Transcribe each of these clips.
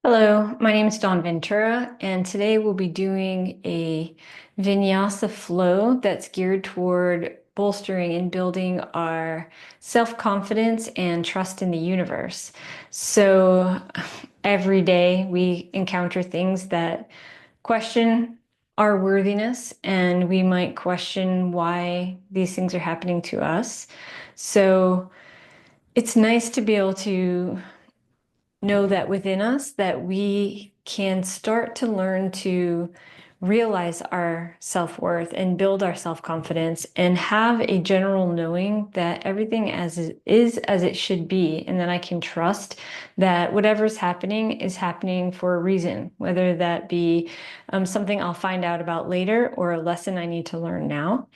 Hello, my name is Dawn Ventura, and today we'll be doing a Vinyasa flow that's geared toward bolstering and building our self-confidence and trust in the universe. So every day we encounter things that question our worthiness, and we might question why these things are happening to us. So it's nice to be able to know that within us that we can start to learn to realize our self-worth and build our self-confidence and have a general knowing that everything as is as it should be, and that I can trust that whatever's happening is happening for a reason, whether that be something I'll find out about later or a lesson I need to learn now.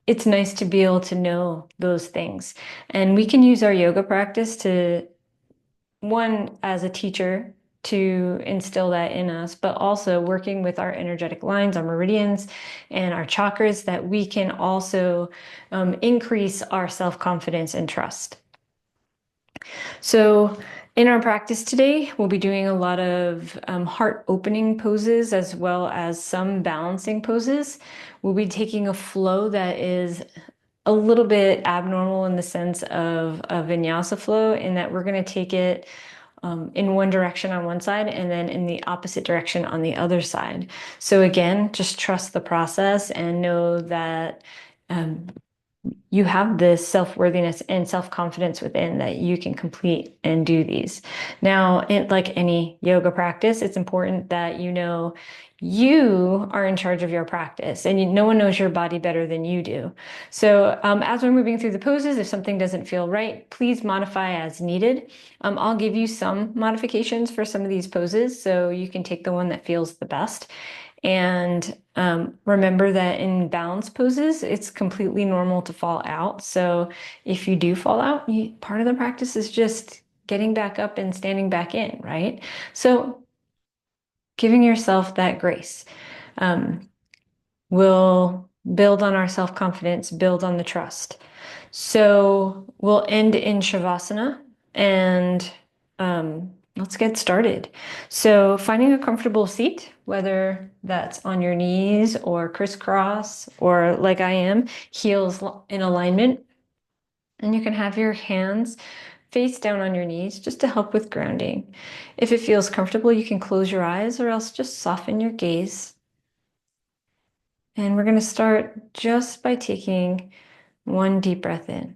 It's nice to be able to know those things, and we can use our yoga practice to, one, as a teacher, to instill that in us, but also working with our energetic lines, our meridians, and our chakras, that we can also increase our self-confidence and trust. So in our practice today, we'll be doing a lot of heart opening poses as well as some balancing poses. We'll be taking a flow that is a little bit abnormal in the sense of a vinyasa flow, in that we're going to take it in one direction on one side and then in the opposite direction on the other side. So again, just trust the process and know that you have this self-worthiness and self-confidence within that you can complete and do these. Now, like any yoga practice, it's important that you know you are in charge of your practice, and no one knows your body better than you do. So as we're moving through the poses, if something doesn't feel right, please modify as needed. I'll give you some modifications for some of these poses, so you can take the one that feels the best. And remember that in balance poses, it's completely normal to fall out. So if you do fall out, part of the practice is just getting back up and standing back in, right? So giving yourself that grace will build on our self-confidence, build on the trust. So we'll end in Shavasana, and let's get started. So finding a comfortable seat, whether that's on your knees or crisscross or like I am, heels in alignment. And you can have your hands face down on your knees just to help with grounding. If it feels comfortable, you can close your eyes or else just soften your gaze. And we're going to start just by taking one deep breath in.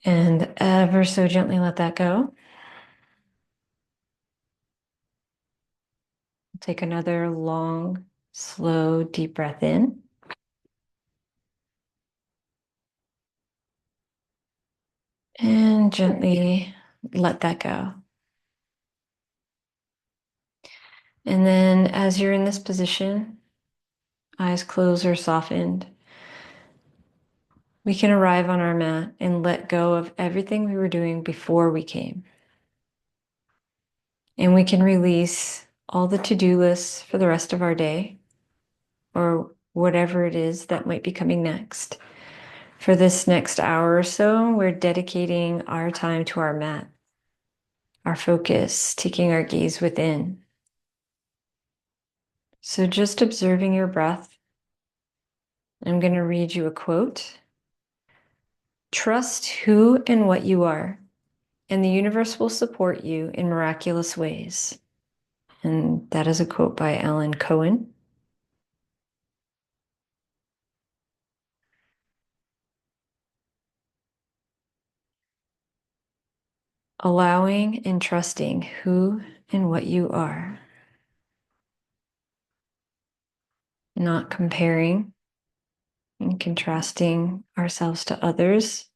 And ever so gently let that go. Take another long, slow, deep breath in. And gently let that go. And then as you're in this position, eyes closed or softened, we can arrive on our mat and let go of everything we were doing before we came. And we can release all the to-do lists for the rest of our day, or whatever it is that might be coming next. For this next hour or so, we're dedicating our time to our mat, our focus, taking our gaze within. So just observing your breath. I'm going to read you a quote. Trust who and what you are, and the universe will support you in miraculous ways. And that is a quote by Alan Cohen. Allowing and trusting who and what you are. Not comparing and contrasting ourselves to others.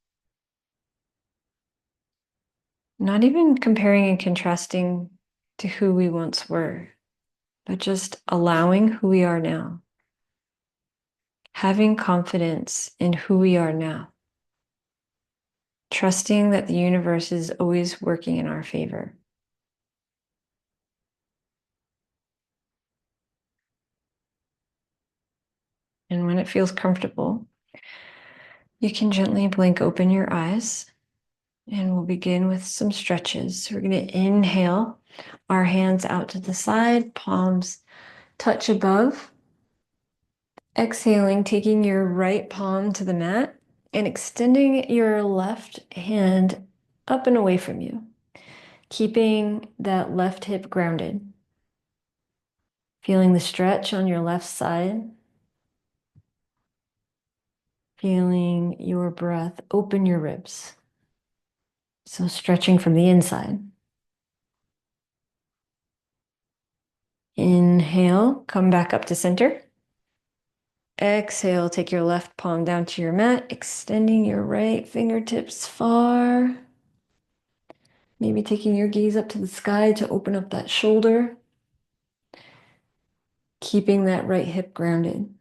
Not even comparing and contrasting to who we once were, but just allowing who we are now. Having confidence in who we are now. Trusting that the universe is always working in our favor. And when it feels comfortable, you can gently blink open your eyes. And we'll begin with some stretches. We're going to inhale, our hands out to the side, palms touch above. Exhaling, taking your right palm to the mat and extending your left hand up and away from you, keeping that left hip grounded. Feeling the stretch on your left side. Feeling your breath open your ribs. So stretching from the inside. Inhale, come back up to center. Exhale, take your left palm down to your mat, extending your right fingertips far. Maybe taking your gaze up to the sky to open up that shoulder. Keeping that right hip grounded.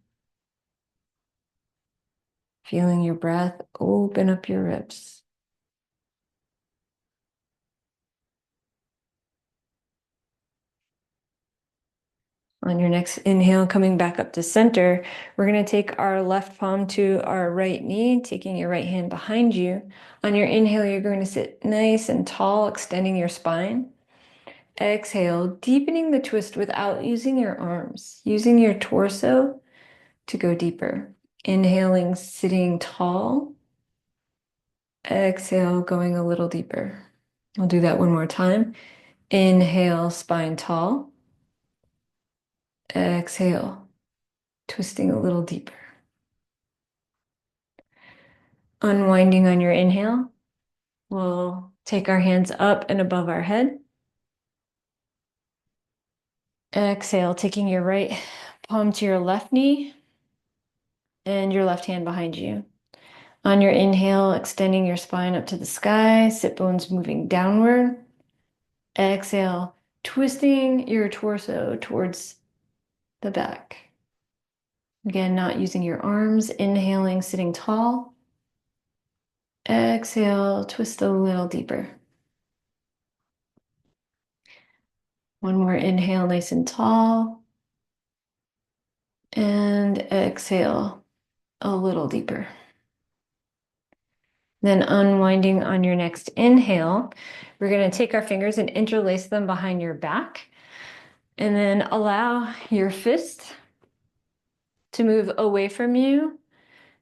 Feeling your breath open up your ribs. On your next inhale, coming back up to center, we're going to take our left palm to our right knee, taking your right hand behind you. On your inhale, you're going to sit nice and tall, extending your spine. Exhale, deepening the twist without using your arms, using your torso to go deeper. Inhaling, sitting tall. Exhale, going a little deeper. I'll do that one more time. Inhale, spine tall. Exhale, twisting a little deeper. Unwinding on your inhale. We'll take our hands up and above our head. Exhale, taking your right palm to your left knee and your left hand behind you. On your inhale, extending your spine up to the sky, sit bones moving downward. Exhale, twisting your torso towards the back. Again, not using your arms. Inhaling, sitting tall. Exhale, twist a little deeper. One more inhale, nice and tall. And exhale, a little deeper. Then unwinding on your next inhale, we're going to take our fingers and interlace them behind your back. And then allow your fist to move away from you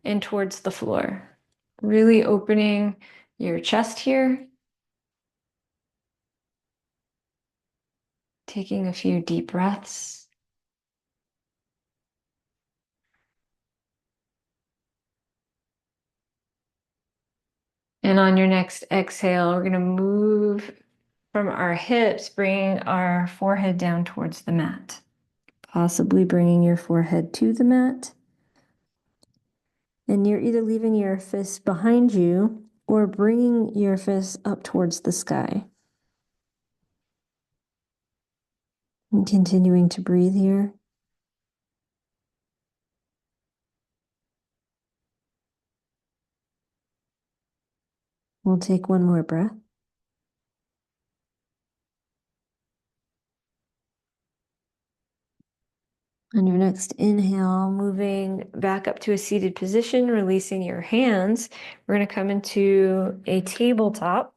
and towards the floor. Really opening your chest here. Taking a few deep breaths. And on your next exhale, we're going to move from our hips, bringing our forehead down towards the mat. Possibly bringing your forehead to the mat. And you're either leaving your fists behind you or bringing your fists up towards the sky. And continuing to breathe here. We'll take one more breath. On your next inhale, moving back up to a seated position, releasing your hands. We're going to come into a tabletop.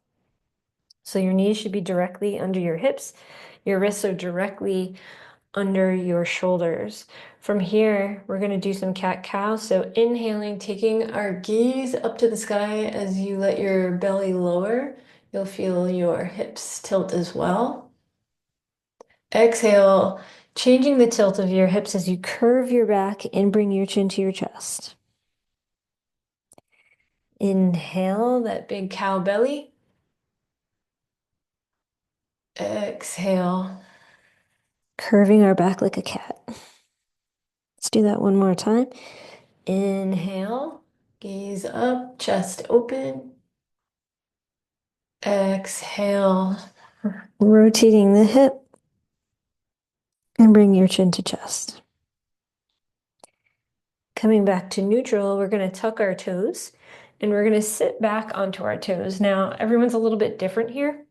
So your knees should be directly under your hips. Your wrists are directly under your shoulders. From here, we're going to do some cat-cow. So inhaling, taking our gaze up to the sky as you let your belly lower. You'll feel your hips tilt as well. Exhale, changing the tilt of your hips as you curve your back and bring your chin to your chest. Inhale, that big cow belly. Exhale, curving our back like a cat. Let's do that one more time. Inhale, gaze up, chest open. Exhale, rotating the hip and bring your chin to chest. Coming back to neutral, we're going to tuck our toes and we're going to sit back onto our toes. Now, everyone's a little bit different here.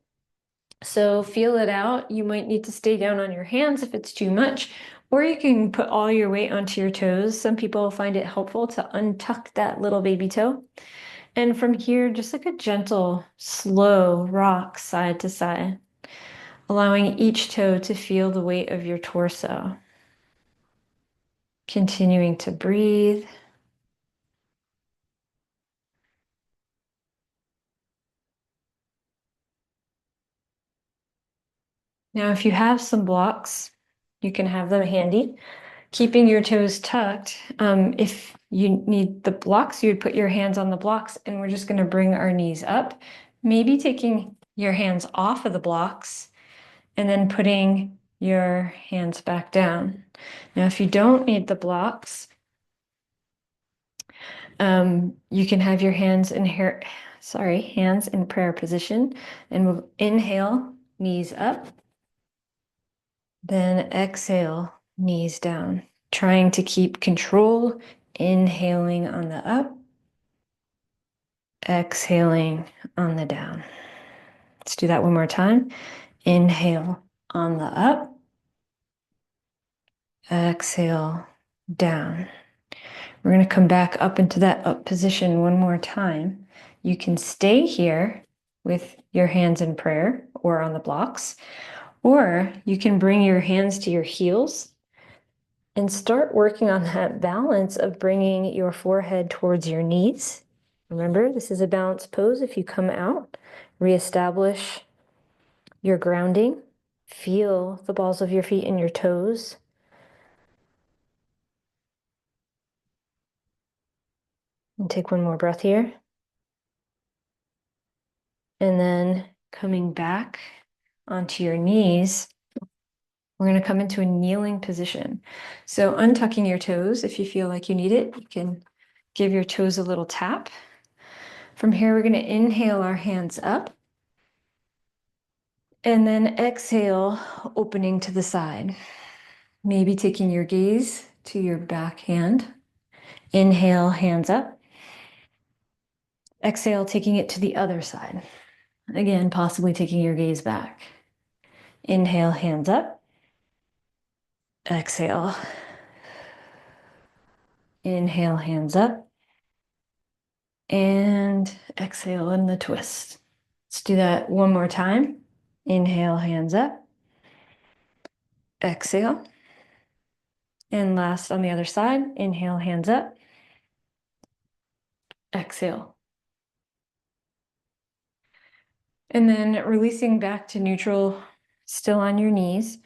So feel it out. You might need to stay down on your hands if it's too much, or you can put all your weight onto your toes. Some people find it helpful to untuck that little baby toe. And from here, just like a gentle, slow rock side to side, allowing each toe to feel the weight of your torso. Continuing to breathe. Now, if you have some blocks, you can have them handy. Keeping your toes tucked. If you need the blocks, you would put your hands on the blocks, and we're just going to bring our knees up, maybe taking your hands off of the blocks and then putting your hands back down. Now, if you don't need the blocks, you can have your hands in here, hands in prayer position, and we'll inhale, knees up, then exhale, knees down, trying to keep control, inhaling on the up, exhaling on the down. Let's do that one more time. Inhale on the up, exhale down. We're going to come back up into that up position one more time. You can stay here with your hands in prayer or on the blocks, or you can bring your hands to your heels and start working on that balance of bringing your forehead towards your knees. Remember, this is a balanced pose. If you come out, reestablish your grounding. Feel the balls of your feet and your toes. And take one more breath here. And then coming back onto your knees, we're going to come into a kneeling position. So untucking your toes, if you feel like you need it, you can give your toes a little tap. From here, we're going to inhale our hands up. And then exhale, opening to the side. Maybe taking your gaze to your back hand. Inhale, hands up. Exhale, taking it to the other side. Again, possibly taking your gaze back. Inhale, hands up. Exhale. Inhale, hands up. And exhale in the twist. Let's do that one more time. Inhale, hands up. Exhale. And last on the other side, inhale, hands up. Exhale. And then releasing back to neutral, still on your knees.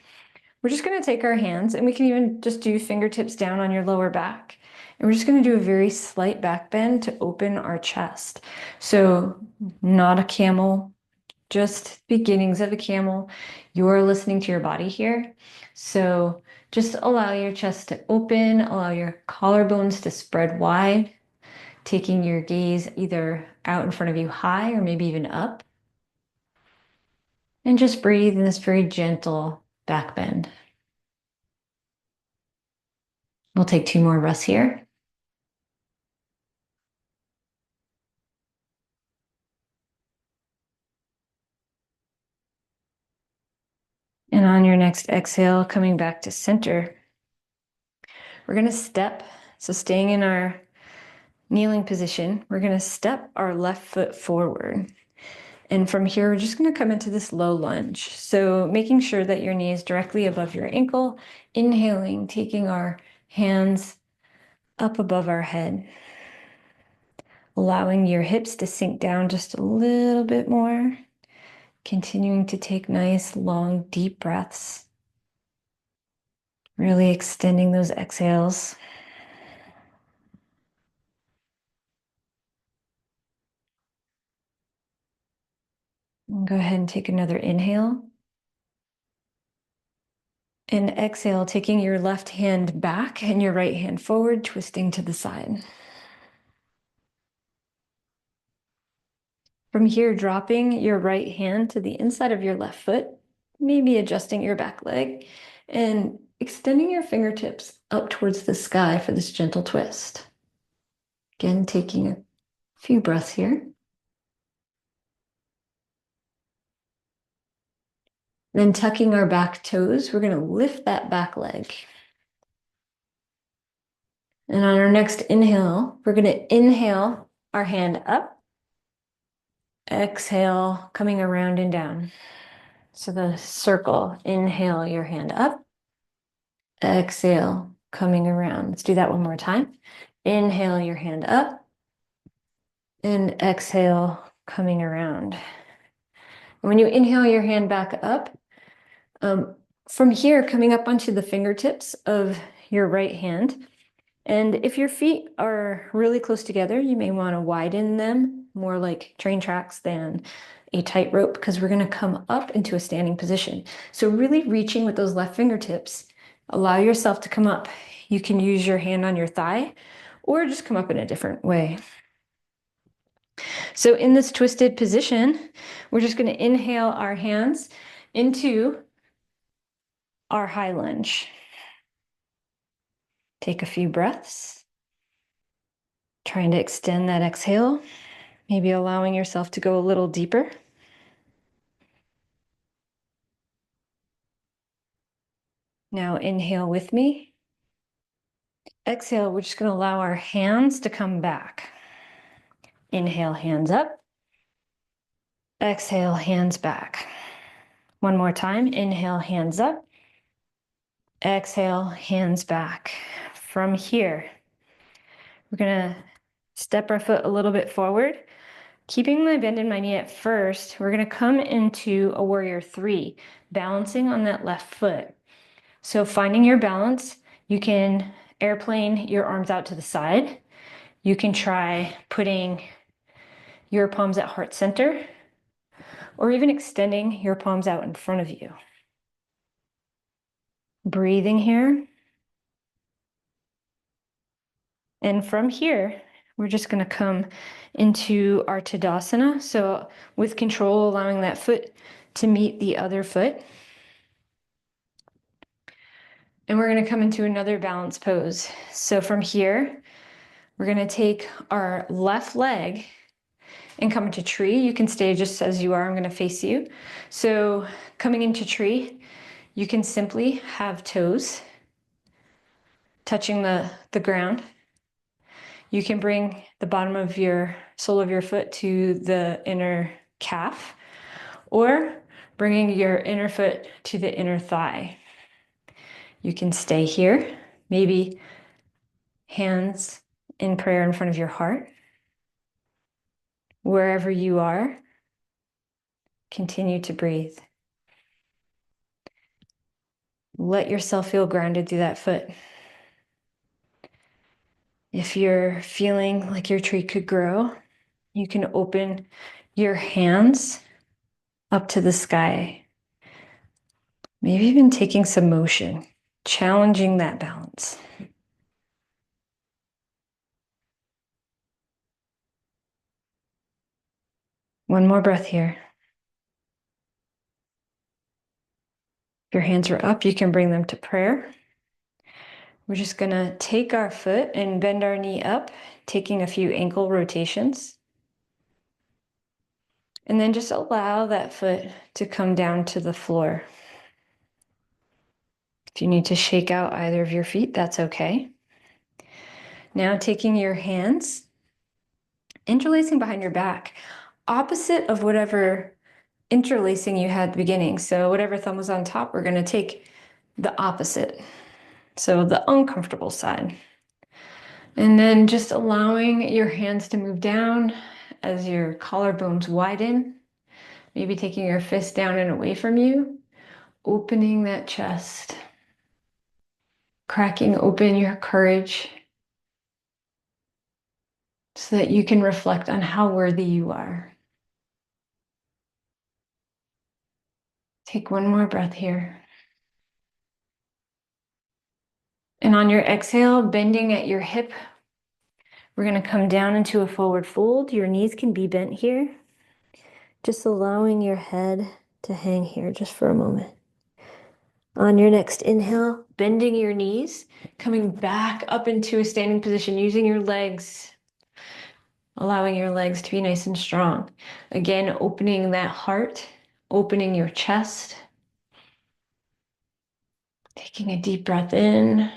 We're just going to take our hands, and we can even just do fingertips down on your lower back. And we're just going to do a very slight back bend to open our chest. So not a camel, just beginnings of a camel. You're listening to your body here. So just allow your chest to open, allow your collarbones to spread wide, taking your gaze either out in front of you high or maybe even up. And just breathe in this very gentle back bend. We'll take 2 more breaths here. And on your next exhale, coming back to center, we're going to step. So staying in our kneeling position, we're going to step our left foot forward. And from here, we're just going to come into this low lunge. So making sure that your knee is directly above your ankle, inhaling, taking our hands up above our head, allowing your hips to sink down just a little bit more, continuing to take nice, long, deep breaths, really extending those exhales. And go ahead and take another inhale. And exhale, taking your left hand back and your right hand forward, twisting to the side. From here, dropping your right hand to the inside of your left foot, maybe adjusting your back leg, and extending your fingertips up towards the sky for this gentle twist. Again, taking a few breaths here. Then tucking our back toes, we're going to lift that back leg. And on our next inhale, we're going to inhale our hand up. Exhale, coming around and down. So the circle, inhale your hand up. Exhale, coming around. Let's do that one more time. Inhale your hand up. And exhale, coming around. And when you inhale your hand back up, from here, coming up onto the fingertips of your right hand. And if your feet are really close together, you may want to widen them more like train tracks than a tightrope, because we're going to come up into a standing position. So really reaching with those left fingertips, allow yourself to come up. You can use your hand on your thigh or just come up in a different way. So in this twisted position, we're just going to inhale our hands into our high lunge. Take a few breaths, trying to extend that exhale, maybe allowing yourself to go a little deeper. Now inhale with me. Exhale, we're just going to allow our hands to come back. Inhale, hands up. Exhale, hands back. One more time. Inhale, hands up. Exhale, hands back. From here, we're going to step our foot a little bit forward. Keeping my bend in my knee at first, we're going to come into a warrior three, balancing on that left foot. So finding your balance, you can airplane your arms out to the side. You can try putting your palms at heart center, or even extending your palms out in front of you. Breathing here. And from here, we're just going to come into our Tadasana. So with control, allowing that foot to meet the other foot. And we're going to come into another balance pose. So from here, we're going to take our left leg and come into tree. You can stay just as you are. I'm going to face you. So coming into tree, you can simply have toes touching the ground. You can bring the bottom of your sole of your foot to the inner calf, or bringing your inner foot to the inner thigh. You can stay here, maybe hands in prayer in front of your heart. Wherever you are, continue to breathe. Let yourself feel grounded through that foot. If you're feeling like your tree could grow, you can open your hands up to the sky. Maybe even taking some motion, challenging that balance. One more breath here. If your hands are up, you can bring them to prayer. We're just going to take our foot and bend our knee up, taking a few ankle rotations. And then just allow that foot to come down to the floor. If you need to shake out either of your feet, that's okay. Now taking your hands, interlacing behind your back, opposite of whatever interlacing you had at the beginning. So whatever thumb was on top, we're going to take the opposite. So the uncomfortable side. And then just allowing your hands to move down as your collarbones widen. Maybe taking your fist down and away from you. Opening that chest. Cracking open your courage so that you can reflect on how worthy you are. Take one more breath here. And on your exhale, bending at your hip, we're going to come down into a forward fold. Your knees can be bent here. Just allowing your head to hang here just for a moment. On your next inhale, bending your knees, coming back up into a standing position, using your legs, allowing your legs to be nice and strong. Again, opening that heart, opening your chest. Taking a deep breath in,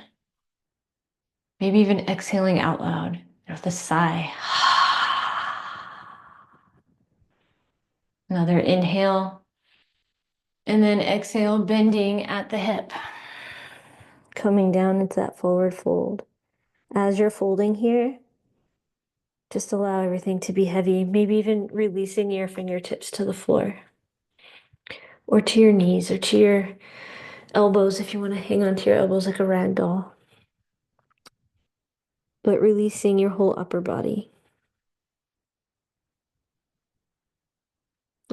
maybe even exhaling out loud with a sigh. Another inhale. And then exhale, bending at the hip. Coming down into that forward fold. As you're folding here, just allow everything to be heavy, maybe even releasing your fingertips to the floor or to your knees or to your elbows if you want to hang on to your elbows like a rag doll. But releasing your whole upper body.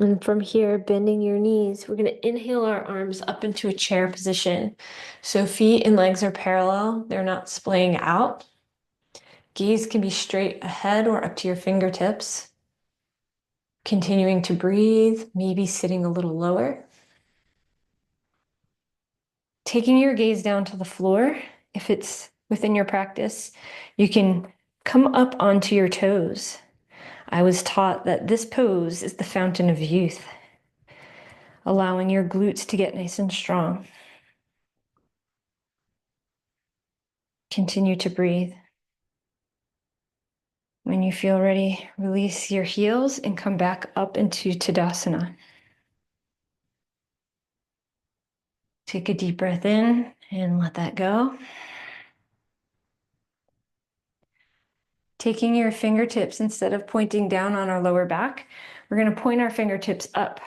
And from here, bending your knees, we're going to inhale our arms up into a chair position. So feet and legs are parallel, they're not splaying out. Gaze can be straight ahead or up to your fingertips. Continuing to breathe, maybe sitting a little lower. Taking your gaze down to the floor, if it's within your practice, you can come up onto your toes. I was taught that this pose is the fountain of youth, allowing your glutes to get nice and strong. Continue to breathe. When you feel ready, release your heels and come back up into Tadasana. Take a deep breath in and let that go. Taking your fingertips, instead of pointing down on our lower back, we're going to point our fingertips up.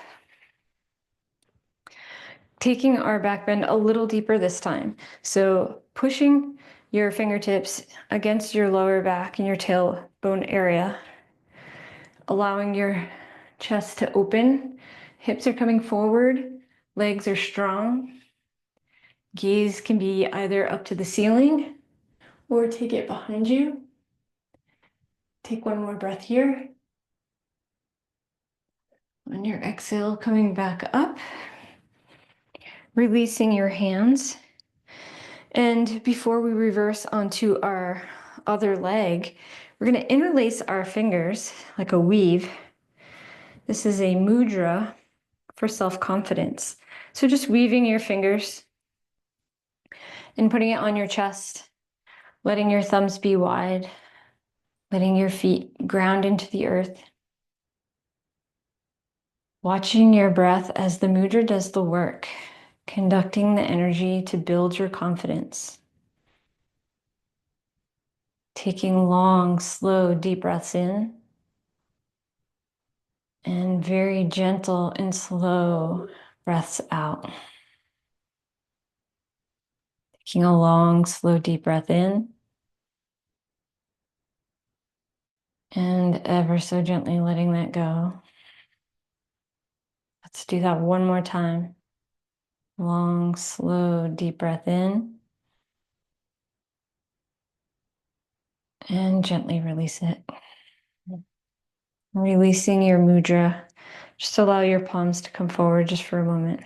Taking our back bend a little deeper this time. So pushing your fingertips against your lower back and your tailbone area, allowing your chest to open. Hips are coming forward, legs are strong. Gaze can be either up to the ceiling or take it behind you. Take one more breath here. On your exhale, coming back up, releasing your hands. And before we reverse onto our other leg, we're going to interlace our fingers like a weave. This is a mudra for self-confidence. So just weaving your fingers and putting it on your chest, letting your thumbs be wide, letting your feet ground into the earth. Watching your breath as the mudra does the work, conducting the energy to build your confidence. Taking long, slow, deep breaths in, and very gentle and slow breaths out. Taking a long, slow, deep breath in, and ever so gently letting that go. Let's do that one more time. Long, slow, deep breath in, and gently release it. Releasing your mudra. Just allow your palms to come forward just for a moment.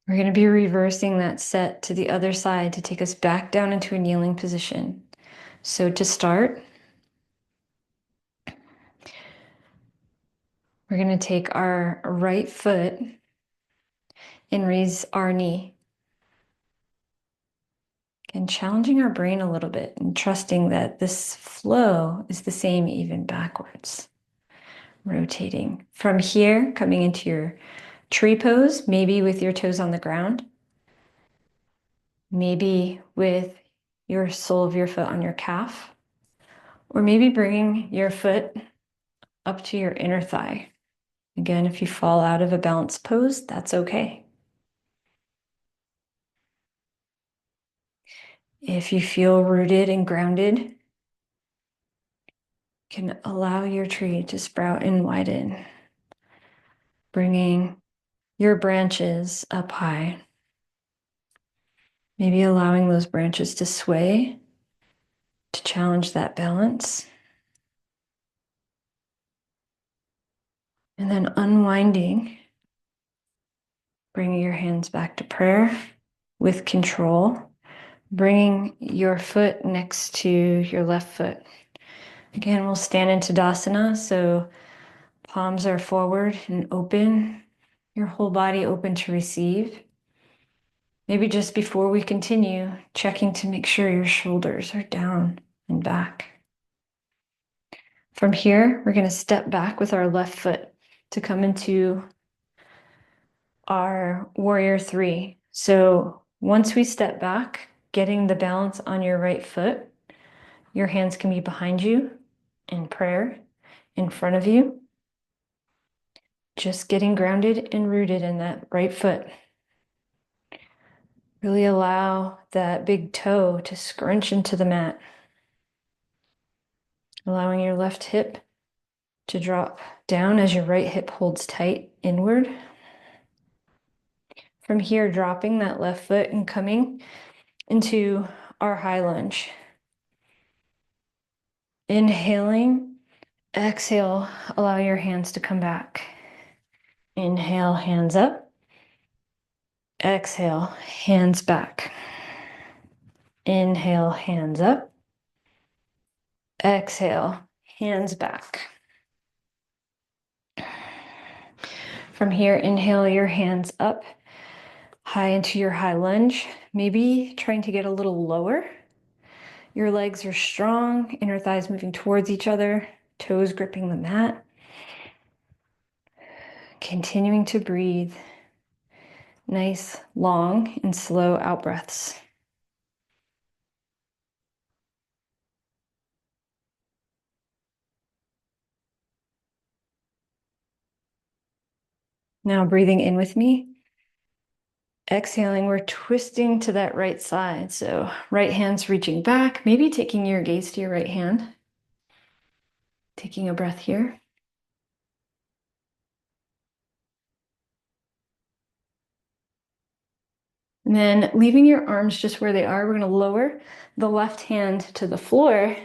We're going to be reversing that set to the other side to take us back down into a kneeling position. So to start, we're going to take our right foot and raise our knee. And challenging our brain a little bit and trusting that this flow is the same even backwards. Rotating. From here, coming into your tree pose, maybe with your toes on the ground. Maybe with your sole of your foot on your calf. Or maybe bringing your foot up to your inner thigh. Again, if you fall out of a balanced pose, that's okay. If you feel rooted and grounded, you can allow your tree to sprout and widen, bringing your branches up high. Maybe allowing those branches to sway to challenge that balance. And then unwinding, bringing your hands back to prayer with control. Bringing your foot next to your left foot. Again, we'll stand in Tadasana, so palms are forward and open, your whole body open to receive. Maybe just before we continue, checking to make sure your shoulders are down and back. From here, we're going to step back with our left foot to come into our warrior three. So once we step back, getting the balance on your right foot, your hands can be behind you in prayer, in front of you, just getting grounded and rooted in that right foot. Really allow that big toe to scrunch into the mat, allowing your left hip to drop down as your right hip holds tight inward. From here, dropping that left foot and coming into our high lunge. Inhaling, exhale, allow your hands to come back. Inhale, hands up. Exhale, hands back. Inhale, hands up. Exhale, hands back. From here, inhale your hands up, high into your high lunge, maybe trying to get a little lower. Your legs are strong, inner thighs moving towards each other, toes gripping the mat. Continuing to breathe. Nice, long, and slow out breaths. Now breathing in with me. Exhaling, we're twisting to that right side. So right hand's reaching back, maybe taking your gaze to your right hand. Taking a breath here. And then leaving your arms just where they are, we're going to lower the left hand to the floor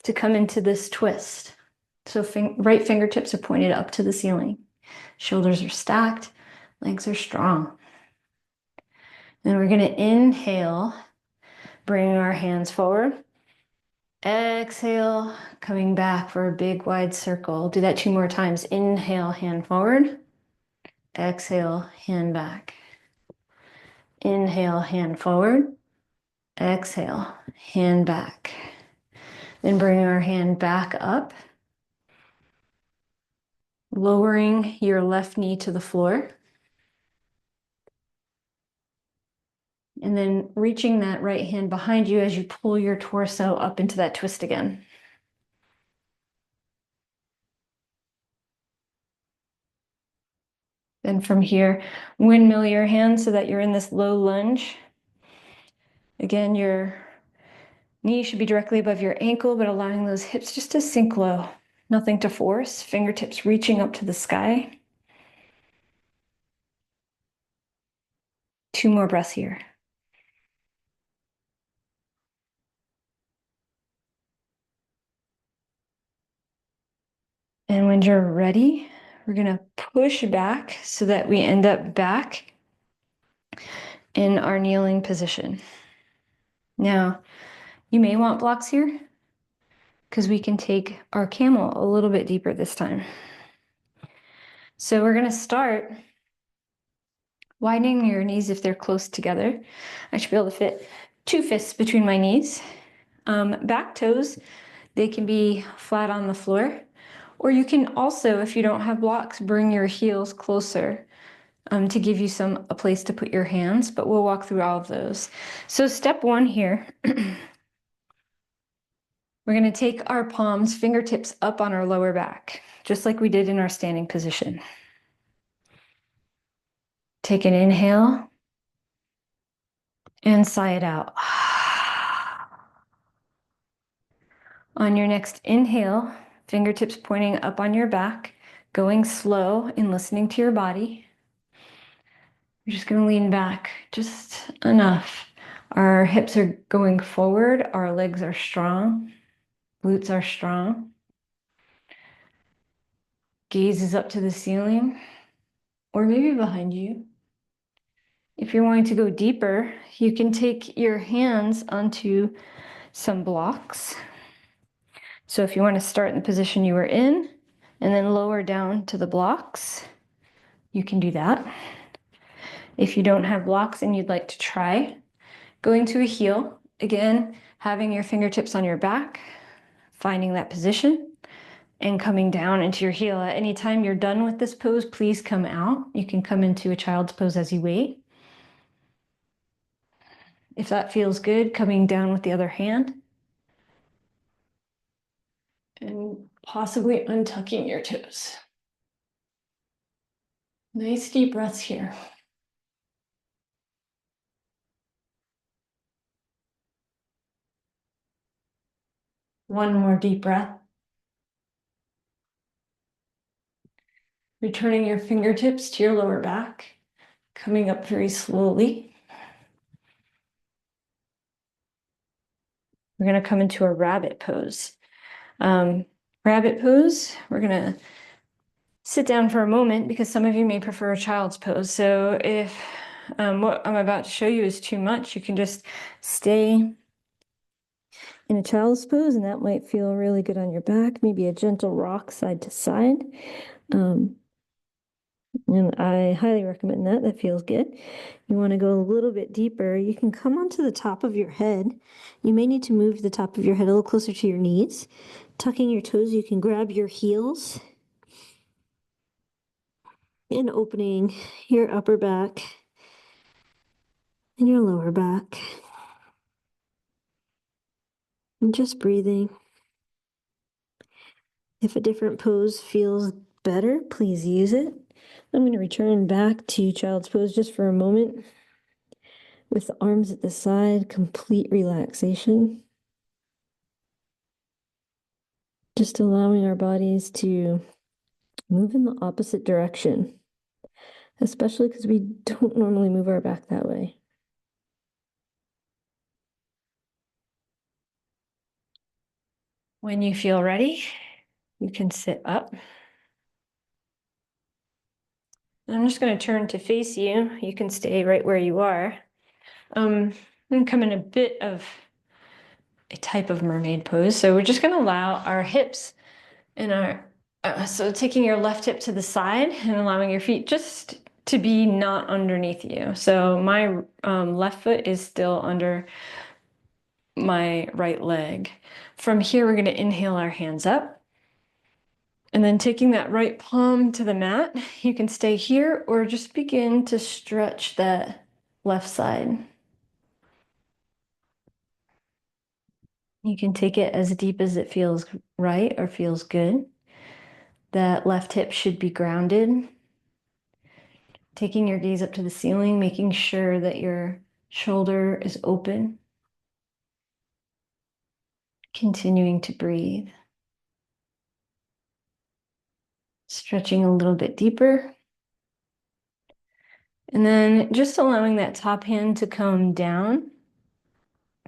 to come into this twist. So right fingertips are pointed up to the ceiling. Shoulders are stacked, legs are strong. And we're going to inhale, bringing our hands forward. Exhale, coming back for a big wide circle. Do that 2 more times. Inhale, hand forward. Exhale, hand back. Inhale, hand forward. Exhale, hand back. Then bring our hand back up. Lowering your left knee to the floor. And then reaching that right hand behind you as you pull your torso up into that twist again. Then from here, windmill your hands so that you're in this low lunge. Again, your knee should be directly above your ankle, but allowing those hips just to sink low. Nothing to force. Fingertips reaching up to the sky. 2 more breaths here. And when you're ready, we're going to push back so that we end up back in our kneeling position. Now, you may want blocks here because we can take our camel a little bit deeper this time. So we're going to start widening your knees if they're close together. I should be able to fit 2 fists between my knees. Back toes, they can be flat on the floor. Or you can also, if you don't have blocks, bring your heels closer to give you a place to put your hands, but we'll walk through all of those. So step 1 here, we're going to take our palms, fingertips up on our lower back, just like we did in our standing position. Take an inhale and sigh it out. On your next inhale, fingertips pointing up on your back, going slow and listening to your body. You're just going to lean back just enough. Our hips are going forward. Our legs are strong. Glutes are strong. Gaze is up to the ceiling or maybe behind you. If you're wanting to go deeper, you can take your hands onto some blocks. So if you want to start in the position you were in and then lower down to the blocks, you can do that. If you don't have blocks and you'd like to try going to a heel, again, having your fingertips on your back, finding that position, and coming down into your heel. At any time you're done with this pose, please come out. You can come into a child's pose as you wait. If that feels good, coming down with the other hand. And possibly untucking your toes. Nice deep breaths here. One more deep breath. Returning your fingertips to your lower back, coming up very slowly. We're going to come into a rabbit pose. Rabbit pose, we're going to sit down for a moment because some of you may prefer a child's pose. So if what I'm about to show you is too much, you can just stay in a child's pose, and that might feel really good on your back. Maybe a gentle rock side to side. And I highly recommend that. That feels good. You want to go a little bit deeper. You can come onto the top of your head. You may need to move the top of your head a little closer to your knees. Tucking your toes, you can grab your heels and opening your upper back and your lower back. And just breathing. If a different pose feels better, please use it. I'm going to return back to child's pose just for a moment. With the arms at the side, complete relaxation. Just allowing our bodies to move in the opposite direction, especially because we don't normally move our back that way. When you feel ready, you can sit up. And I'm just going to turn to face you. You can stay right where you are. I'm going to come in a bit of a type of mermaid pose. So we're just going to allow our hips and so taking your left hip to the side and allowing your feet just to be not underneath you. So my left foot is still under my right leg. From here, we're going to inhale our hands up. And then taking that right palm to the mat, you can stay here or just begin to stretch that left side. You can take it as deep as it feels right or feels good. That left hip should be grounded. Taking your gaze up to the ceiling, making sure that your shoulder is open. Continuing to breathe. Stretching a little bit deeper. And then just allowing that top hand to come down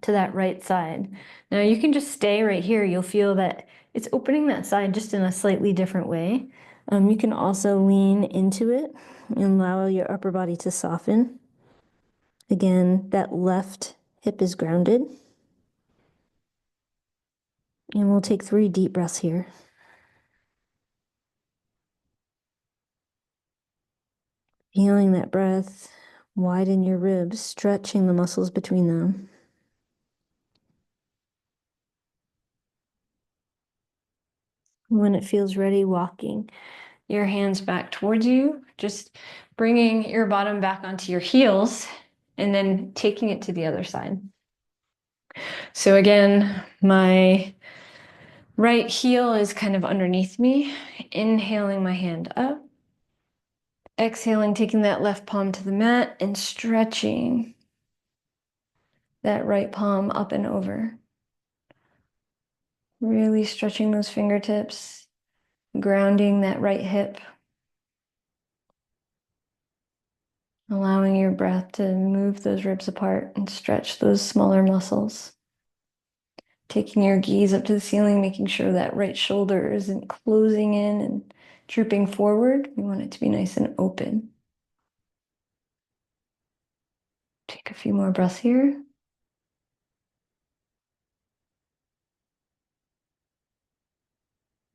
to that right side. Now you can just stay right here. You'll feel that it's opening that side just in a slightly different way. You can also lean into it and allow your upper body to soften. Again, that left hip is grounded. And we'll take 3 deep breaths here. Feeling that breath widen your ribs, stretching the muscles between them. When it feels ready, walking your hands back towards you, just bringing your bottom back onto your heels and then taking it to the other side. So again, my right heel is kind of underneath me, inhaling my hand up, exhaling, taking that left palm to the mat and stretching that right palm up and over. Really stretching those fingertips, grounding that right hip. Allowing your breath to move those ribs apart and stretch those smaller muscles. Taking your gaze up to the ceiling, making sure that right shoulder isn't closing in and drooping forward. We want it to be nice and open. Take a few more breaths here.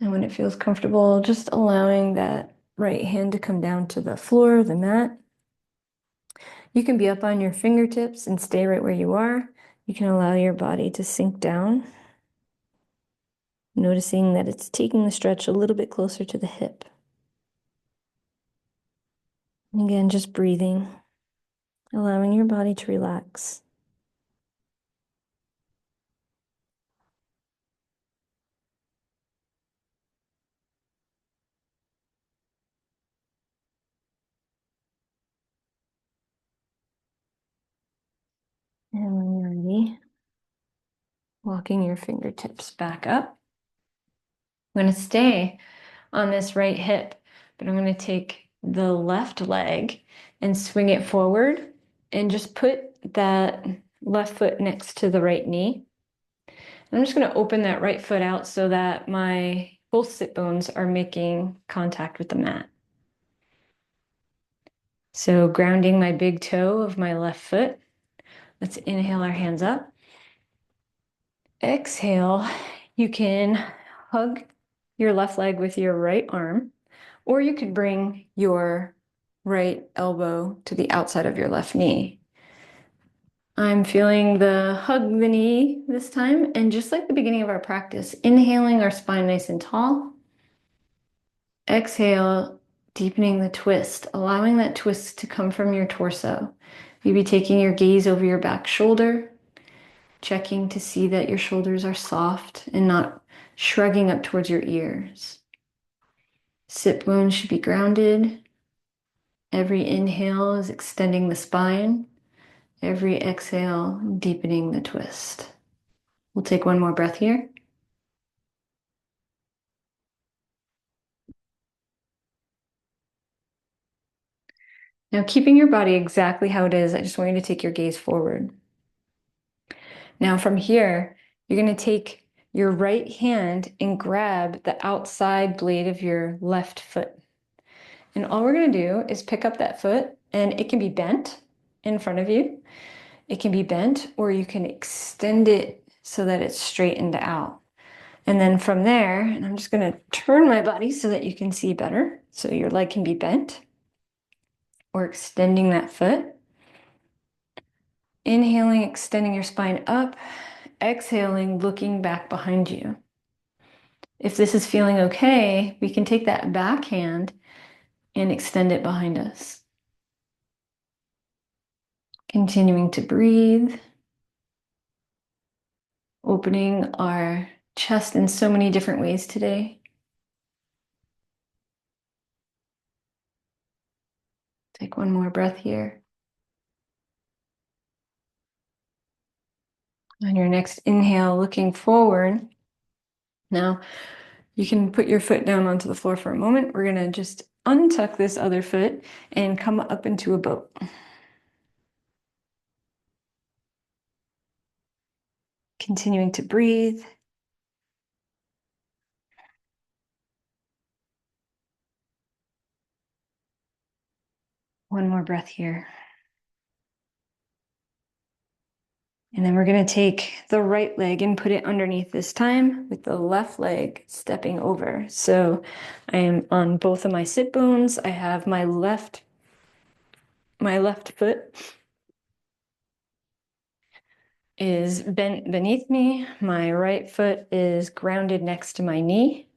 And when it feels comfortable, just allowing that right hand to come down to the floor, the mat. You can be up on your fingertips and stay right where you are. You can allow your body to sink down. Noticing that it's taking the stretch a little bit closer to the hip. And again, just breathing, allowing your body to relax. And when you're ready, walking your fingertips back up. I'm going to stay on this right hip, but I'm going to take the left leg and swing it forward and just put that left foot next to the right knee. I'm just going to open that right foot out so that my both sit bones are making contact with the mat. So grounding my big toe of my left foot. Let's inhale our hands up. Exhale, you can hug your left leg with your right arm, or you could bring your right elbow to the outside of your left knee. I'm feeling the hug the knee this time, and just like the beginning of our practice, inhaling our spine nice and tall. Exhale, deepening the twist, allowing that twist to come from your torso. Maybe taking your gaze over your back shoulder, checking to see that your shoulders are soft and not shrugging up towards your ears. Sit bones should be grounded. Every inhale is extending the spine. Every exhale, deepening the twist. We'll take one more breath here. Now, keeping your body exactly how it is, I just want you to take your gaze forward. Now, from here, you're going to take your right hand and grab the outside blade of your left foot. And all we're going to do is pick up that foot, and it can be bent in front of you. It can be bent, or you can extend it so that it's straightened out. And then from there, and I'm just going to turn my body so that you can see better. So your leg can be bent or extending that foot. Inhaling, extending your spine up. Exhaling, looking back behind you. If this is feeling okay, we can take that back hand and extend it behind us. Continuing to breathe. Opening our chest in so many different ways today. Take one more breath here. On your next inhale, looking forward. Now, you can put your foot down onto the floor for a moment. We're going to just untuck this other foot and come up into a boat. Continuing to breathe. One more breath here. And then we're going to take the right leg and put it underneath this time with the left leg stepping over. So I am on both of my sit bones. I have my left foot is bent beneath me. My right foot is grounded next to my knee.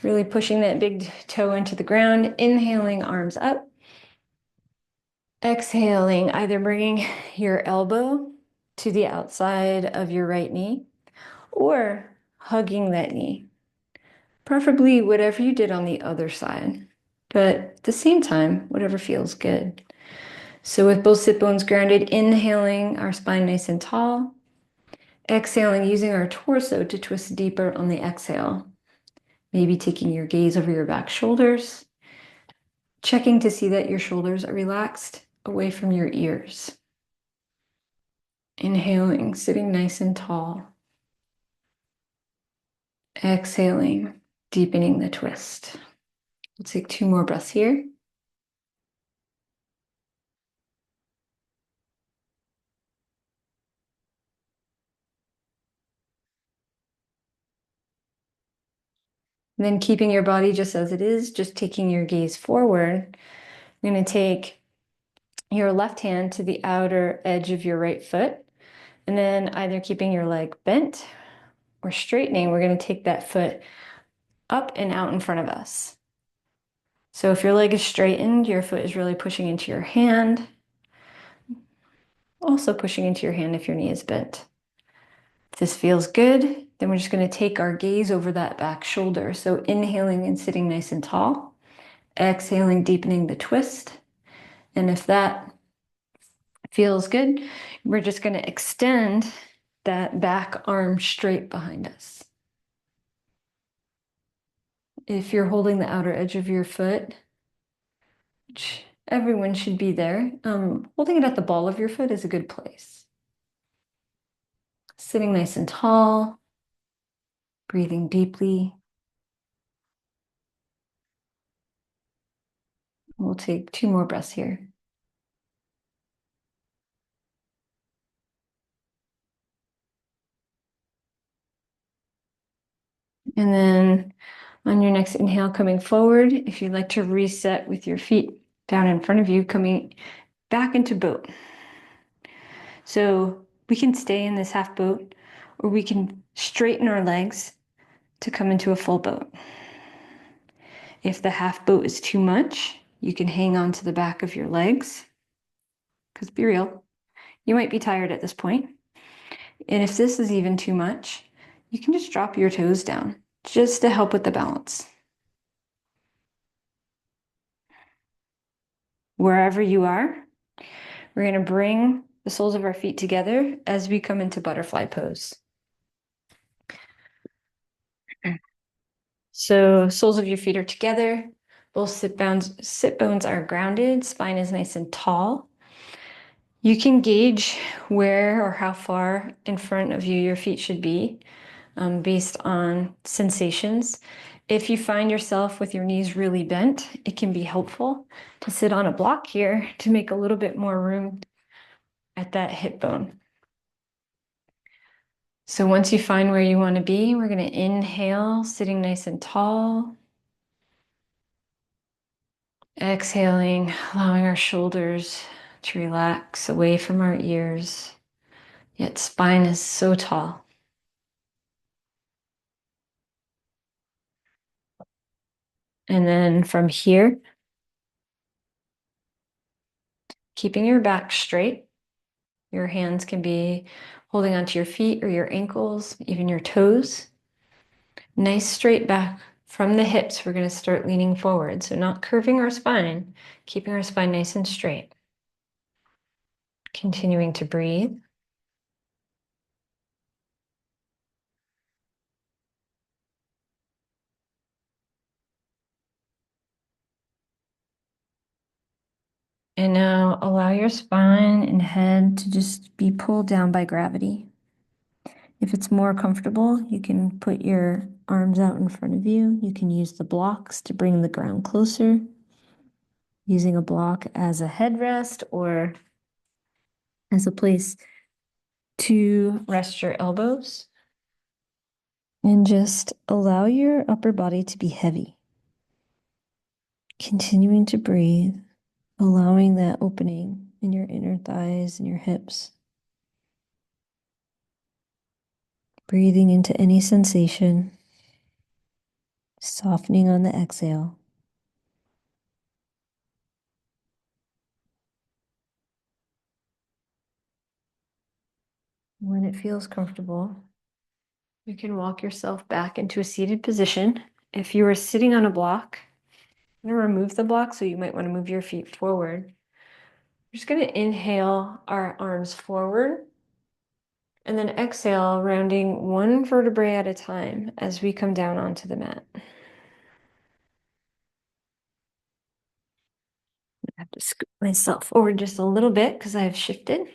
Really pushing that big toe into the ground. Inhaling, arms up. Exhaling, either bringing your elbow to the outside of your right knee or hugging that knee. Preferably whatever you did on the other side, but at the same time, whatever feels good. So with both sit bones grounded, inhaling our spine nice and tall. Exhaling, using our torso to twist deeper on the exhale. Maybe taking your gaze over your back shoulders. Checking to see that your shoulders are relaxed away from your ears. Inhaling, sitting nice and tall. Exhaling, deepening the twist. We'll take two more breaths here. And then keeping your body just as it is, just taking your gaze forward. You're going to take your left hand to the outer edge of your right foot, and then either keeping your leg bent or straightening, we're going to take that foot up and out in front of us. So if your leg is straightened, your foot is really pushing into your hand. Also pushing into your hand if your knee is bent. If this feels good, then we're just going to take our gaze over that back shoulder. So inhaling and sitting nice and tall. Exhaling, deepening the twist. And if that feels good, we're just going to extend that back arm straight behind us. If you're holding the outer edge of your foot, which everyone should be there, holding it at the ball of your foot is a good place. Sitting nice and tall, breathing deeply. We'll take 2 more breaths here. And then on your next inhale, coming forward, if you'd like to reset with your feet down in front of you, coming back into boat. So we can stay in this half boat, or we can straighten our legs to come into a full boat. If the half boat is too much, you can hang on to the back of your legs, because be real, you might be tired at this point. And if this is even too much, you can just drop your toes down, just to help with the balance. Wherever you are, we're going to bring the soles of our feet together as we come into butterfly pose. So soles of your feet are together, both sit bones are grounded, spine is nice and tall. You can gauge where or how far in front of you your feet should be based on sensations. If you find yourself with your knees really bent, it can be helpful to sit on a block here to make a little bit more room at that hip bone. So once you find where you want to be, we're going to inhale, sitting nice and tall. Exhaling, allowing our shoulders to relax away from our ears, yet spine is so tall. And then from here, keeping your back straight, your hands can be holding onto your feet or your ankles, even your toes. Nice straight back from the hips. We're going to start leaning forward. So not curving our spine, keeping our spine nice and straight. Continuing to breathe. And now allow your spine and head to just be pulled down by gravity. If it's more comfortable, you can put your arms out in front of you. You can use the blocks to bring the ground closer, using a block as a headrest or as a place to rest your elbows. And just allow your upper body to be heavy. Continuing to breathe, allowing that opening in your inner thighs and your hips. Breathing into any sensation, softening on the exhale. When it feels comfortable, you can walk yourself back into a seated position. If you are sitting on a block, I'm going to remove the block, so you might want to move your feet forward. We're just going to inhale our arms forward and then exhale, rounding one vertebrae at a time as we come down onto the mat. I have to scoot myself forward just a little bit because I've shifted.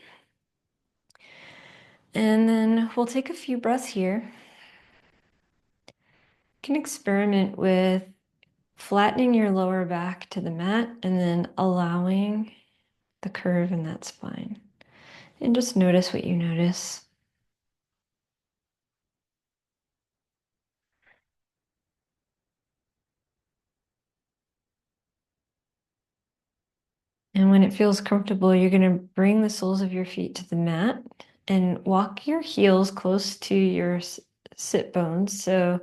And then we'll take a few breaths here. You can experiment with flattening your lower back to the mat and then allowing the curve in that spine. And just notice what you notice. And when it feels comfortable, you're going to bring the soles of your feet to the mat and walk your heels close to your sit bones. So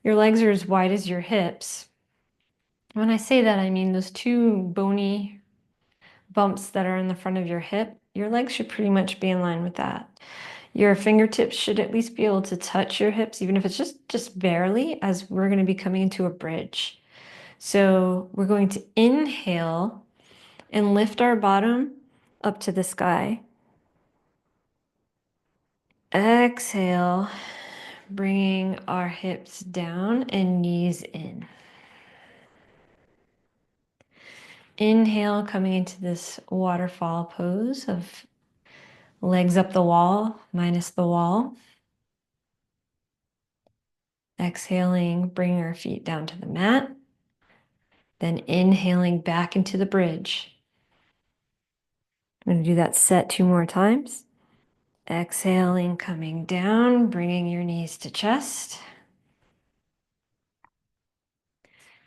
your legs are as wide as your hips. When I say that, I mean those two bony bumps that are in the front of your hip, your legs should pretty much be in line with that. Your fingertips should at least be able to touch your hips, even if it's just barely, as we're going to be coming into a bridge. So we're going to inhale and lift our bottom up to the sky. Exhale, bringing our hips down and knees in. Inhale, coming into this waterfall pose of legs up the wall minus the wall. Exhaling, bringing our feet down to the mat. Then inhaling back into the bridge. I'm going to do that set 2 more times. Exhaling, coming down, bringing your knees to chest.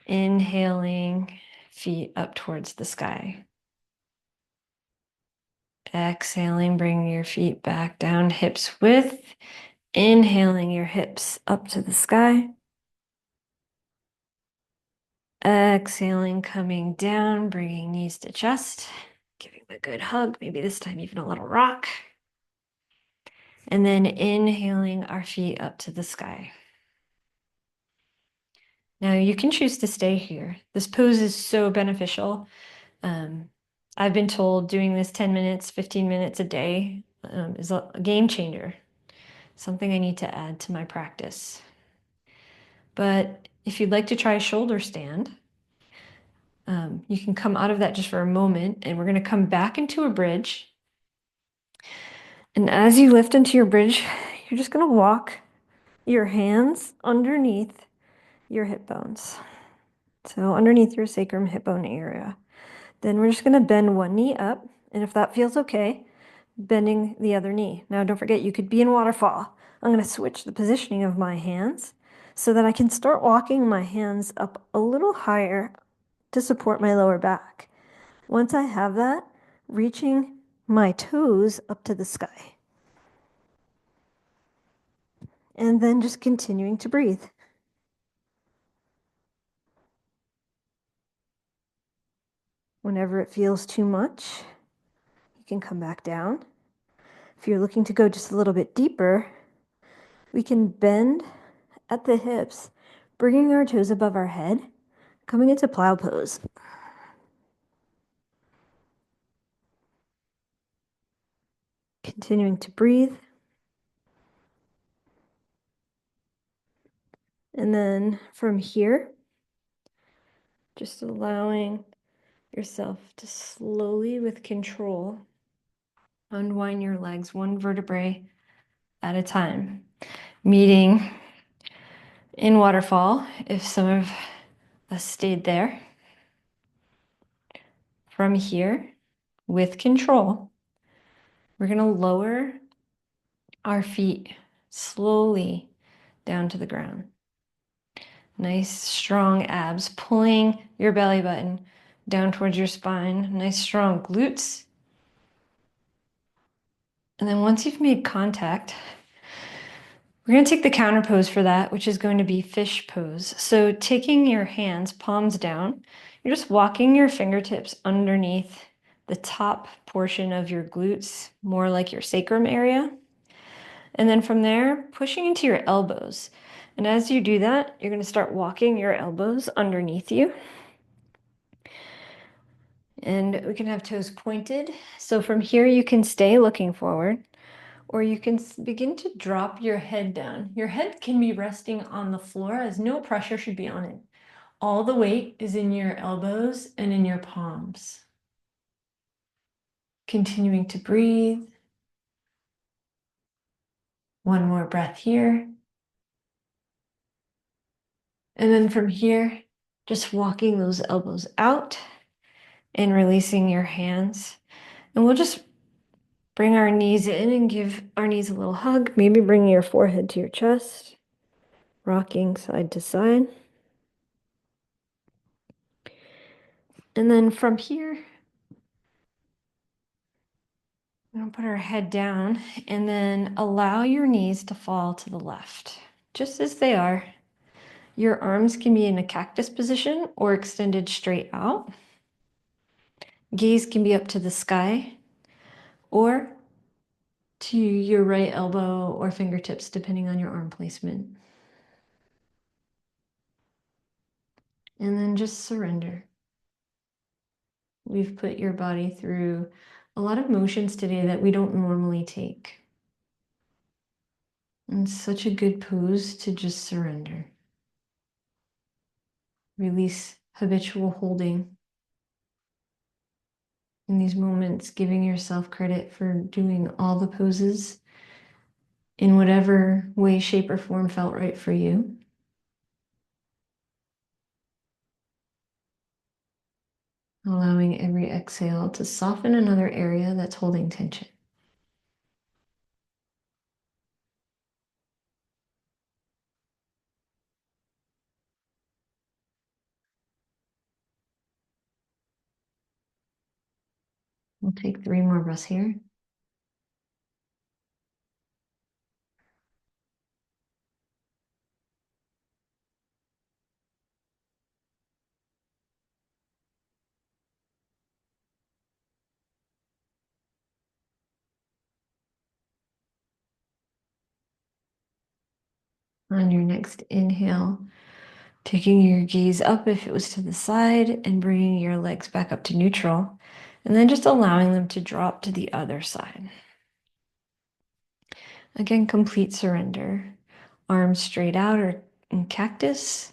Inhaling, feet up towards the sky. Exhaling, bringing your feet back down, hips width. Inhaling your hips up to the sky. Exhaling, coming down, bringing knees to chest. Giving a good hug, maybe this time even a little rock. And then inhaling our feet up to the sky. Now you can choose to stay here. This pose is so beneficial. I've been told doing this 10 minutes, 15 minutes a day is a game changer. Something I need to add to my practice. But if you'd like to try a shoulder stand, you can come out of that just for a moment, and we're going to come back into a bridge. And as you lift into your bridge, you're just going to walk your hands underneath your hip bones. So underneath your sacrum hip bone area. Then we're just going to bend one knee up, and if that feels okay, bending the other knee. Now don't forget, you could be in waterfall. I'm going to switch the positioning of my hands so that I can start walking my hands up a little higher to support my lower back. Once I have that, reaching my toes up to the sky. And then just continuing to breathe. Whenever it feels too much, you can come back down. If you're looking to go just a little bit deeper, we can bend at the hips, bringing our toes above our head, coming into plow pose. Continuing to breathe. And then from here, just allowing yourself to slowly, with control, unwind your legs one vertebrae at a time. Meeting in waterfall, if some of us stayed there. From here, with control, we're going to lower our feet slowly down to the ground. Nice strong abs, pulling your belly button down towards your spine. Nice strong glutes. And then once you've made contact, we're going to take the counter pose for that, which is going to be fish pose. So taking your hands, palms down, you're just walking your fingertips underneath the top portion of your glutes, more like your sacrum area. And then from there, pushing into your elbows. And as you do that, you're going to start walking your elbows underneath you. And we can have toes pointed. So from here, you can stay looking forward, or you can begin to drop your head down. Your head can be resting on the floor, as no pressure should be on it. All the weight is in your elbows and in your palms. Continuing to breathe. One more breath here. And then from here, just walking those elbows out and releasing your hands. And we'll just bring our knees in and give our knees a little hug. Maybe bring your forehead to your chest, rocking side to side. And then from here, we're going to put our head down and then allow your knees to fall to the left. just as they are. Your arms can be in a cactus position or extended straight out. Gaze can be up to the sky or to your right elbow or fingertips, depending on your arm placement. And then just surrender. We've put your body through a lot of motions today that we don't normally take. And it's such a good pose to just surrender. Release habitual holding. In these moments, giving yourself credit for doing all the poses in whatever way, shape, or form felt right for you. Allowing every exhale to soften another area that's holding tension. We'll take 3 more breaths here. On your next inhale, taking your gaze up if it was to the side and bringing your legs back up to neutral, and then just allowing them to drop to the other side. Again, complete surrender. Arms straight out or in cactus.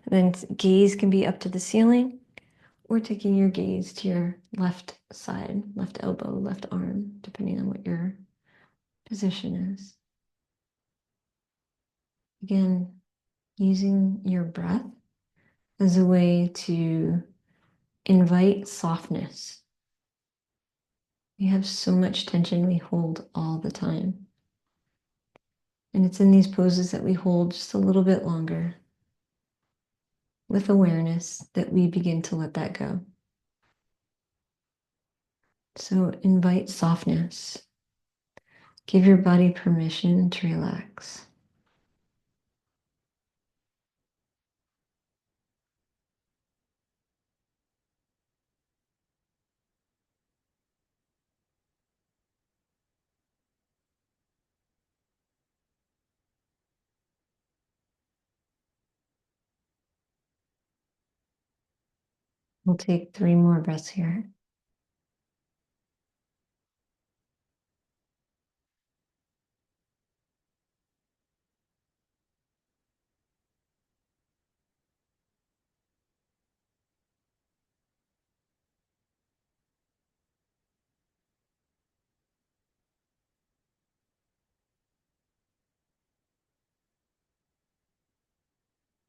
And then gaze can be up to the ceiling or taking your gaze to your left side, left elbow, left arm, depending on what your position is. Again, using your breath as a way to invite softness. We have so much tension we hold all the time. And it's in these poses that we hold just a little bit longer with awareness that we begin to let that go. So invite softness. Give your body permission to relax. We'll take 3 more breaths here.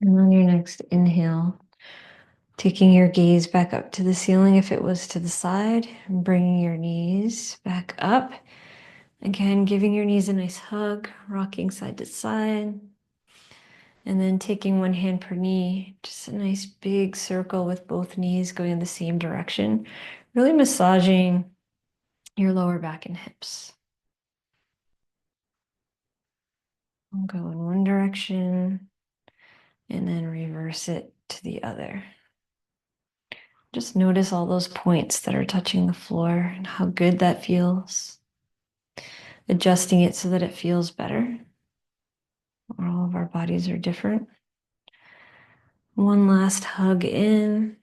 And on your next inhale, taking your gaze back up to the ceiling if it was to the side, and bringing your knees back up. Again, giving your knees a nice hug, rocking side to side. And then taking one hand per knee, just a nice big circle with both knees going in the same direction, really massaging your lower back and hips. I'll go in one direction and then reverse it to the other. Just notice all those points that are touching the floor and how good that feels. Adjusting it so that it feels better. All of our bodies are different. One last hug in.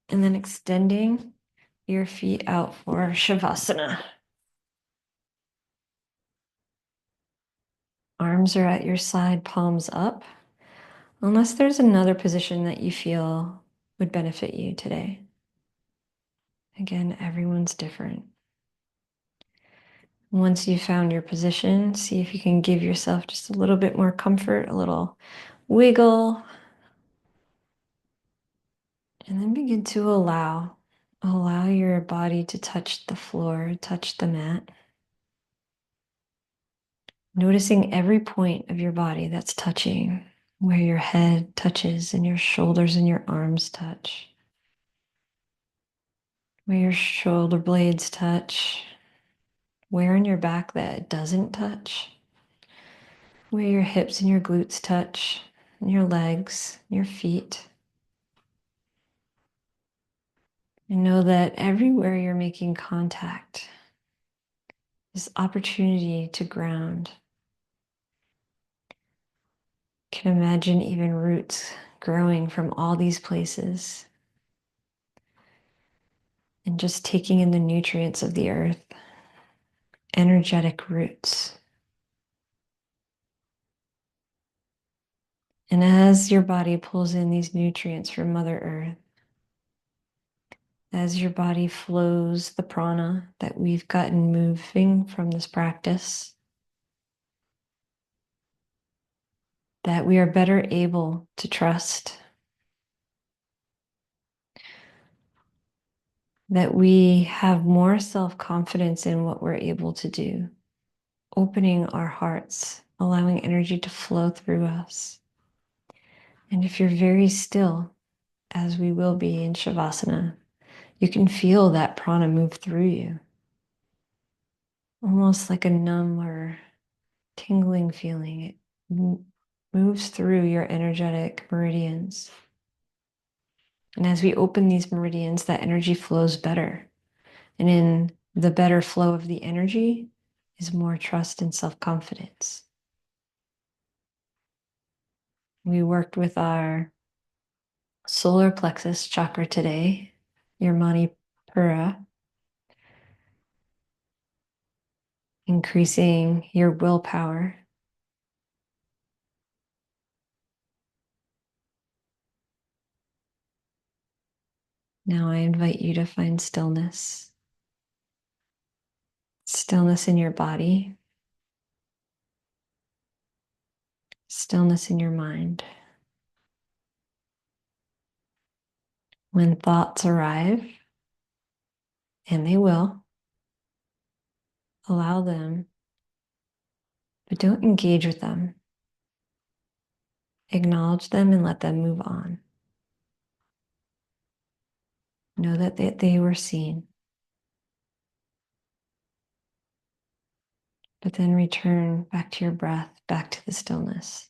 And then extending your feet out for Shavasana. Arms are at your side, palms up. Unless there's another position that you feel would benefit you today. Again, everyone's different. Once you've found your position, see if you can give yourself just a little bit more comfort, a little wiggle. And then begin to allow your body to touch the floor, touch the mat. Noticing every point of your body that's touching, where your head touches and your shoulders and your arms touch, where your shoulder blades touch, where in your back that it doesn't touch. where your hips and your glutes touch, and your legs, your feet. And know that everywhere you're making contact is opportunity to ground. You can imagine even roots growing from all these places and just taking in the nutrients of the earth, energetic roots. And as your body pulls in these nutrients from Mother Earth, as your body flows the prana that we've gotten moving from this practice, that we are better able to trust, that we have more self-confidence in what we're able to do, opening our hearts, allowing energy to flow through us. And if you're very still, as we will be in Shavasana, you can feel that prana move through you, almost like a numb or tingling feeling. It moves through your energetic meridians. And as we open these meridians, that energy flows better. And in the better flow of the energy is more trust and self-confidence. We worked with our solar plexus chakra today, your Manipura, increasing your willpower. Now I invite you to find stillness. Stillness in your body. Stillness in your mind. When thoughts arrive, and they will, allow them, but don't engage with them. Acknowledge them and let them move on. Know that they were seen. But then return back to your breath, back to the stillness.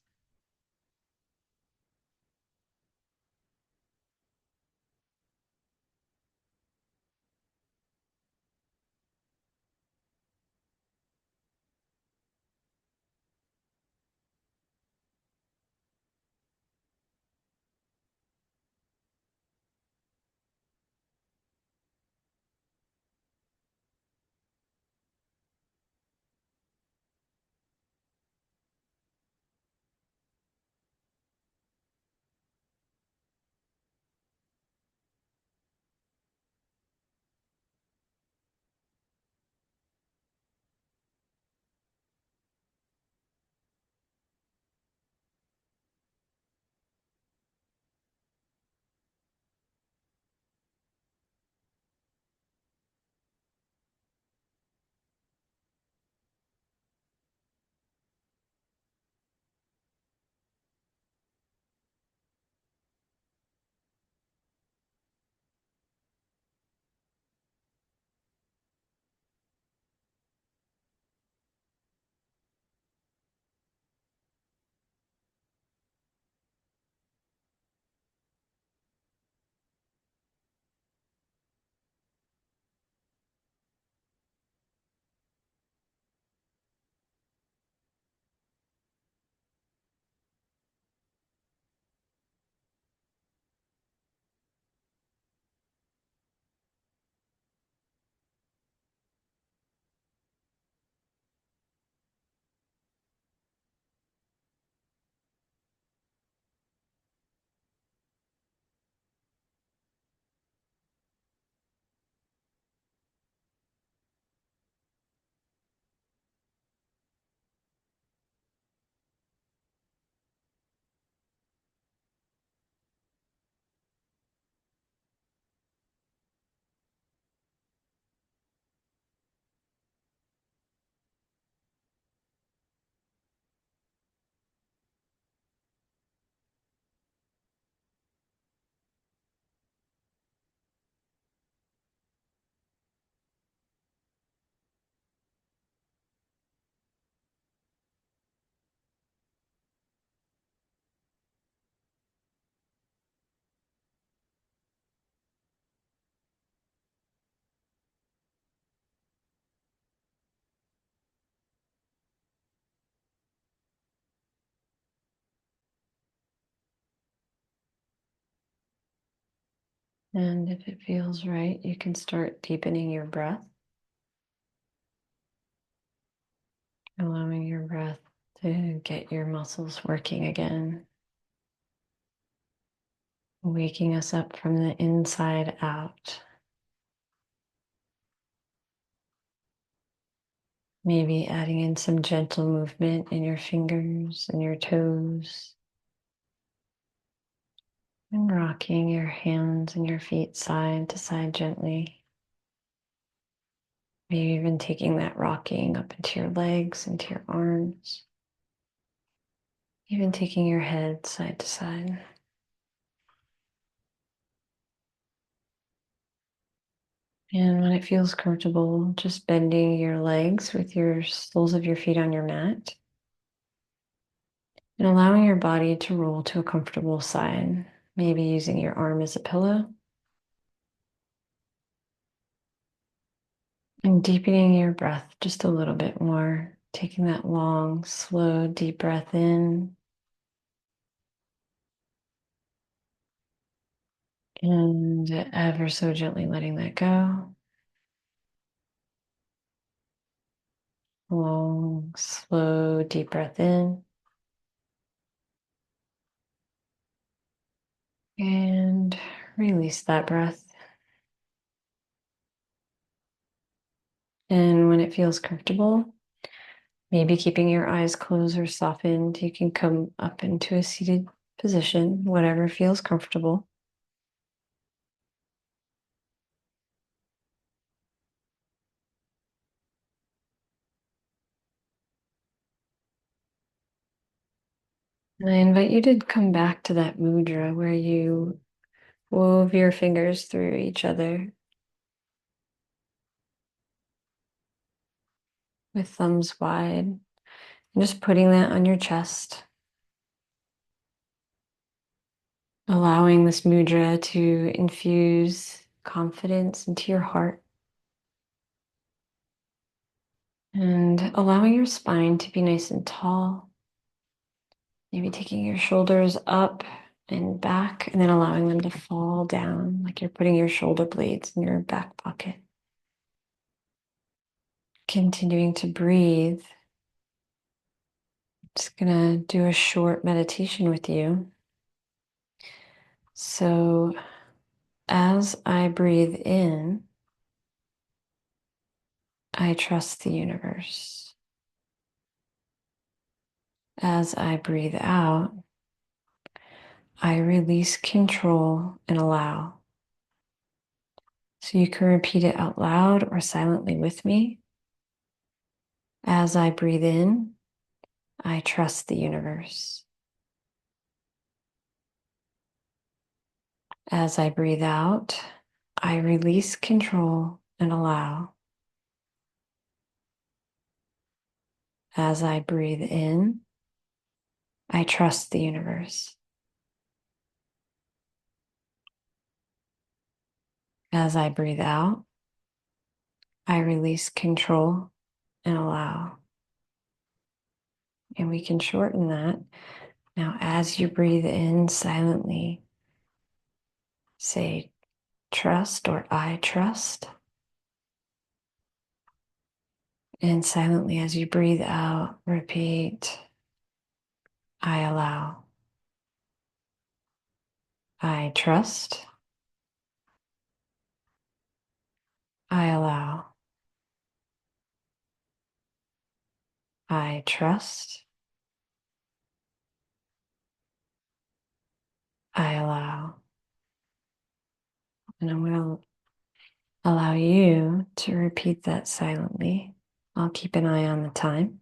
And if it feels right, you can start deepening your breath, allowing your breath to get your muscles working again, waking us up from the inside out. Maybe adding in some gentle movement in your fingers and your toes, and rocking your hands and your feet side to side gently. Maybe even taking that rocking up into your legs, into your arms, even taking your head side to side. And when it feels comfortable, just bending your legs with your soles of your feet on your mat and allowing your body to roll to a comfortable side, maybe using your arm as a pillow. And deepening your breath just a little bit more, taking that long, slow, deep breath in and ever so gently letting that go. Long, slow, deep breath in and release that breath. And when it feels comfortable, maybe keeping your eyes closed or softened, you can come up into a seated position, whatever feels comfortable. And I invite you to come back to that mudra where you wove your fingers through each other with thumbs wide, and just putting that on your chest, allowing this mudra to infuse confidence into your heart and allowing your spine to be nice and tall. Maybe taking your shoulders up and back and then allowing them to fall down like you're putting your shoulder blades in your back pocket. Continuing to breathe. Just gonna do a short meditation with you. So as I breathe in, I trust the universe. As I breathe out, I release control and allow. So you can repeat it out loud or silently with me. As I breathe in, I trust the universe. As I breathe out, I release control and allow. As I breathe in, I trust the universe. As I breathe out, I release control and allow. And we can shorten that. Now, as you breathe in silently, say trust or I trust. And silently, as you breathe out, repeat I allow. I trust. I allow. I trust. I allow. And I'm going to allow you to repeat that silently. I'll keep an eye on the time.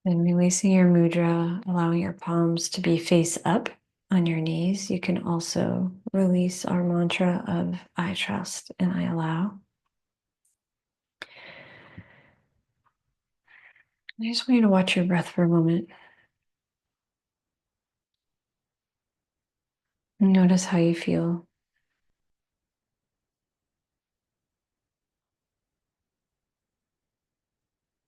And releasing your mudra, allowing your palms to be face up on your knees. You can also release our mantra of I trust and I allow. I just want you to watch your breath for a moment. Notice how you feel.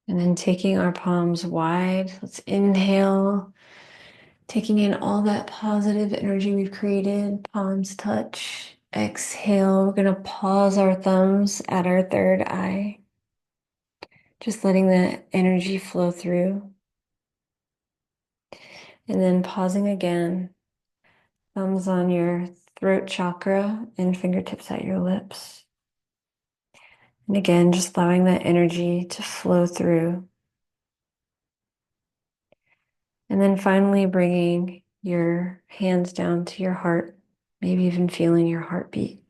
And then taking our palms wide, let's inhale, taking in all that positive energy we've created, palms touch. Exhale, we're going to pause our thumbs at our third eye, just letting that energy flow through. And then pausing again, thumbs on your throat chakra and fingertips at your lips. And again, just allowing that energy to flow through. And then finally bringing your hands down to your heart, maybe even feeling your heartbeat,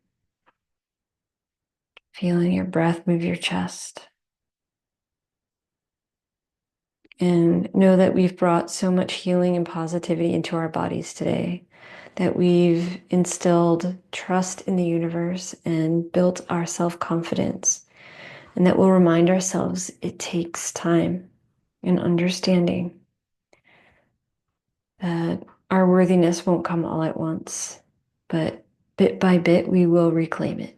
feeling your breath move your chest. And know that we've brought so much healing and positivity into our bodies today, that we've instilled trust in the universe and built our self-confidence, and that we'll remind ourselves it takes time and understanding that our worthiness won't come all at once, but bit by bit, we will reclaim it.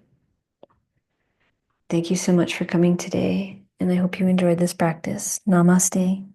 Thank you so much for coming today, and I hope you enjoyed this practice. Namaste.